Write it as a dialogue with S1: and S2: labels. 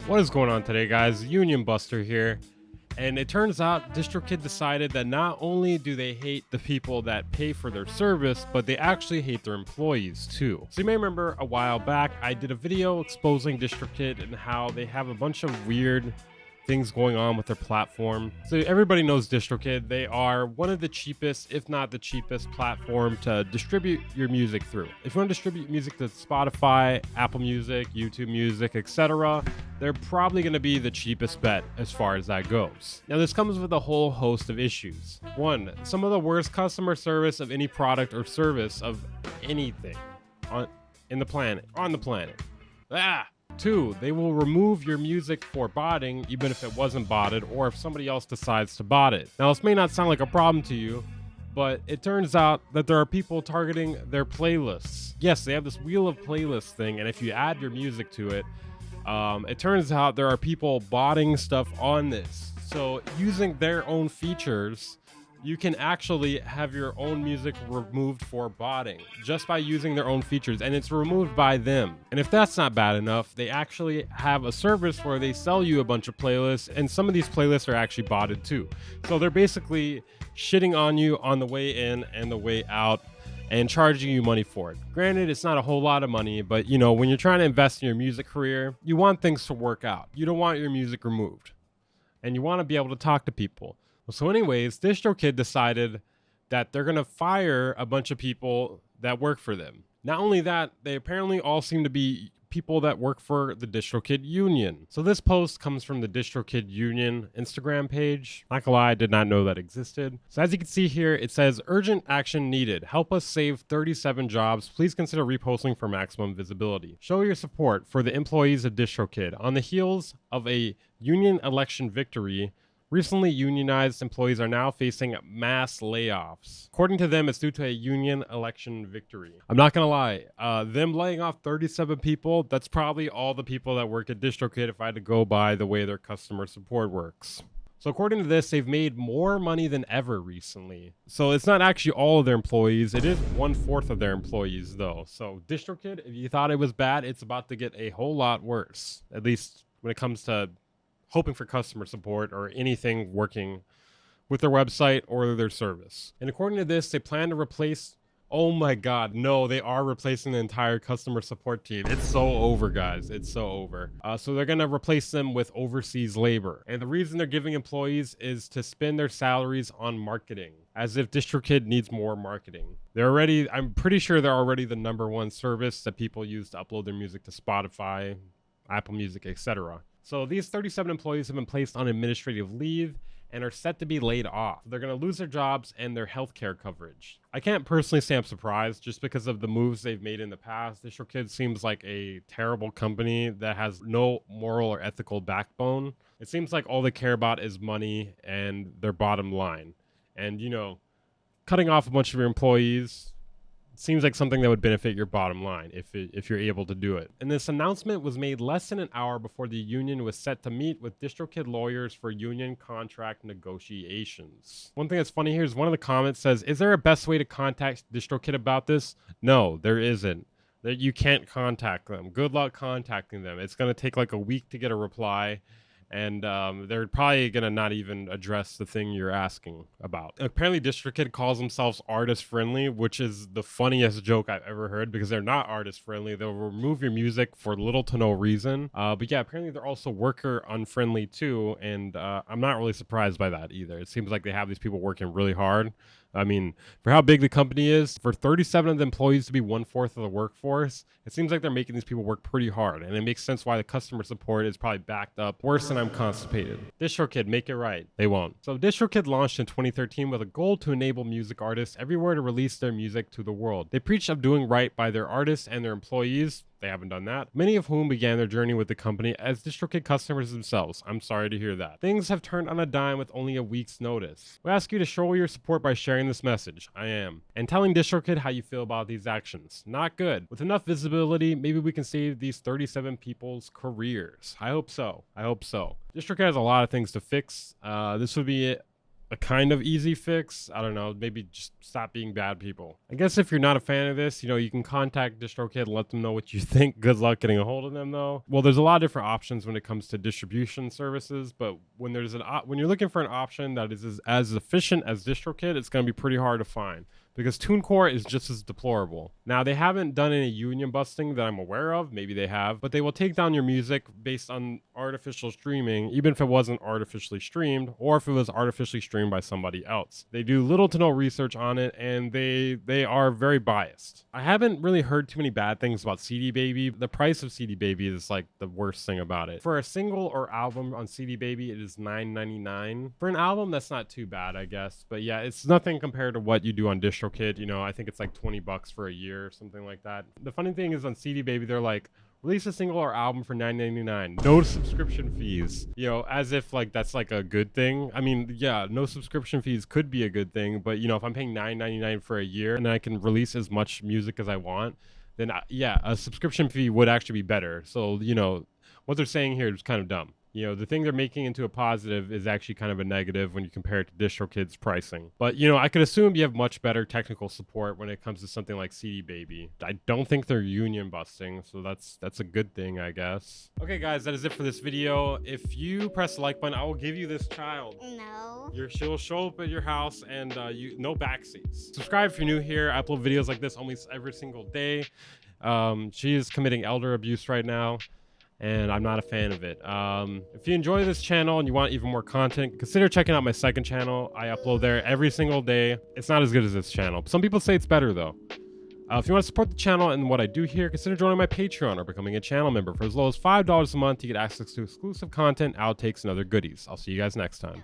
S1: What is going on today, guys? Union Buster here. And it turns out Distrokid decided that not only do they hate the people that pay for their service, but they actually hate their employees too. So you may remember a while back, I did a video exposing Distrokid and how they have a bunch of weird things going on with their platform. So everybody knows Distrokid. They are one of the cheapest, if not the cheapest platform to distribute your music through. If you want to distribute music to Spotify, Apple Music, YouTube Music, etc., they're probably going to be the cheapest bet as far as that goes. Now, this comes with a whole host of issues. One, some of the worst customer service of any product or service of anything on the planet. Two, they will remove your music for botting, even if it wasn't botted or if somebody else decides to bot it. Now, this may not sound like a problem to you, but it turns out that there are people targeting their playlists. Yes, they have this wheel of playlists thing, and if you add your music to it, it turns out there are people botting stuff on this. So using their own features, you can actually have your own music removed for botting just by using their own features, and it's removed by them. And if that's not bad enough, they actually have a service where they sell you a bunch of playlists, and some of these playlists are actually botted too. So they're basically shitting on you on the way in and the way out and charging you money for it. Granted, it's not a whole lot of money, but you know, when you're trying to invest in your music career, you want things to work out. You don't want your music removed, and you want to be able to talk to people. So anyways, Distrokid decided that they're going to fire a bunch of people that work for them. Not only that, they apparently all seem to be people that work for the Distrokid Union. So this post comes from the Distrokid Union Instagram page. Not gonna lie, I did not know that existed. So as you can see here, it says, urgent action needed. Help us save 37 jobs. Please consider reposting for maximum visibility. Show your support for the employees of Distrokid. On the heels of a union election victory, recently unionized employees are now facing mass layoffs. According to them, it's due to a union election victory. I'm not gonna lie, them laying off 37 people, that's probably all the people that work at Distrokid if I had to go by the way their customer support works. So according to this, they've made more money than ever recently. So it's not actually all of their employees. It is 1/4 of their employees though. So Distrokid, if you thought it was bad, it's about to get a whole lot worse. At least when it comes to hoping for customer support or anything working with their website or their service. And according to this, they plan to replace, oh my God, no, they are replacing the entire customer support team. It's so over, guys. It's so over. So they're going to replace them with overseas labor. And the reason they're giving employees is to spend their salaries on marketing, as if Distrokid needs more marketing. I'm pretty sure they're already the #1 service that people use to upload their music to Spotify, Apple Music, etc. So these 37 employees have been placed on administrative leave and are set to be laid off. They're going to lose their jobs and their healthcare coverage. I can't personally say I'm surprised just because of the moves they've made in the past. Distrokid seems like a terrible company that has no moral or ethical backbone. It seems like all they care about is money and their bottom line. And, you know, cutting off a bunch of your employees seems like something that would benefit your bottom line if you're able to do it. And this announcement was made less than an hour before the union was set to meet with Distrokid lawyers for union contract negotiations. One thing that's funny here is one of the comments says, is there a best way to contact Distrokid about this? No, there isn't. You can't contact them. Good luck contacting them. It's going to take like a week to get a reply. And they're probably going to not even address the thing you're asking about. Apparently, Distrokid calls themselves artist-friendly, which is the funniest joke I've ever heard because they're not artist-friendly. They'll remove your music for little to no reason. But yeah, apparently they're also worker-unfriendly too, and I'm not really surprised by that either. It seems like they have these people working really hard. I mean, for how big the company is, for 37 of the employees to be 1/4 of the workforce, it seems like they're making these people work pretty hard. And it makes sense why the customer support is probably backed up worse than I'm constipated. Distrokid, make it right. They won't. So Distrokid launched in 2013 with a goal to enable music artists everywhere to release their music to the world. They preach of doing right by their artists and their employees. They haven't done that. Many of whom began their journey with the company as Distrokid customers themselves. I'm sorry to hear that. Things have turned on a dime with only a week's notice. We ask you to show your support by sharing this message. I am. And telling Distrokid how you feel about these actions. Not good. With enough visibility, maybe we can save these 37 people's careers. I hope so. I hope so. Distrokid has a lot of things to fix. This would be a kind of easy fix. I don't know, maybe just stop being bad people. I guess if you're not a fan of this, you can contact Distrokid and let them know what you think. Good luck getting a hold of them though. Well, there's a lot of different options when it comes to distribution services, but when you're looking for an option that is as efficient as Distrokid, it's going to be pretty hard to find, because TuneCore is just as deplorable. Now, they haven't done any union busting that I'm aware of. Maybe they have, but they will take down your music based on artificial streaming, even if it wasn't artificially streamed or if it was artificially streamed by somebody else. They do little to no research on it, and they are very biased. I haven't really heard too many bad things about CD Baby. The price of CD Baby is like the worst thing about it. For a single or album on CD Baby, it is $9.99. For an album, that's not too bad, I guess. But yeah, it's nothing compared to what you do on Distrokid. I think it's like $20 for a year or something like that. The funny thing is on CD Baby, they're like, release a single or album for $9.99, no subscription fees, as if like that's like a good thing. I mean, yeah, no subscription fees could be a good thing, but if I'm paying $9.99 for a year and I can release as much music as I want, then yeah, a subscription fee would actually be better. So what they're saying here is kind of dumb. The thing they're making into a positive is actually kind of a negative when you compare it to Distrokid's pricing. But, I could assume you have much better technical support when it comes to something like CD Baby. I don't think they're union busting, so that's a good thing, I guess. Okay, guys, that is it for this video. If you press the like button, I will give you this child.
S2: No.
S1: She'll show up at your house, and no backseats. Subscribe if you're new here. I upload videos like this almost every single day. She is committing elder abuse right now, and I'm not a fan of it. If you enjoy this channel and you want even more content, consider checking out my second channel. I upload there every single day. It's not as good as this channel. Some people say it's better though. If you want to support the channel and what I do here, consider joining my Patreon or becoming a channel member for as low as $5 a month to get access to exclusive content, outtakes, and other goodies. I'll see you guys next time.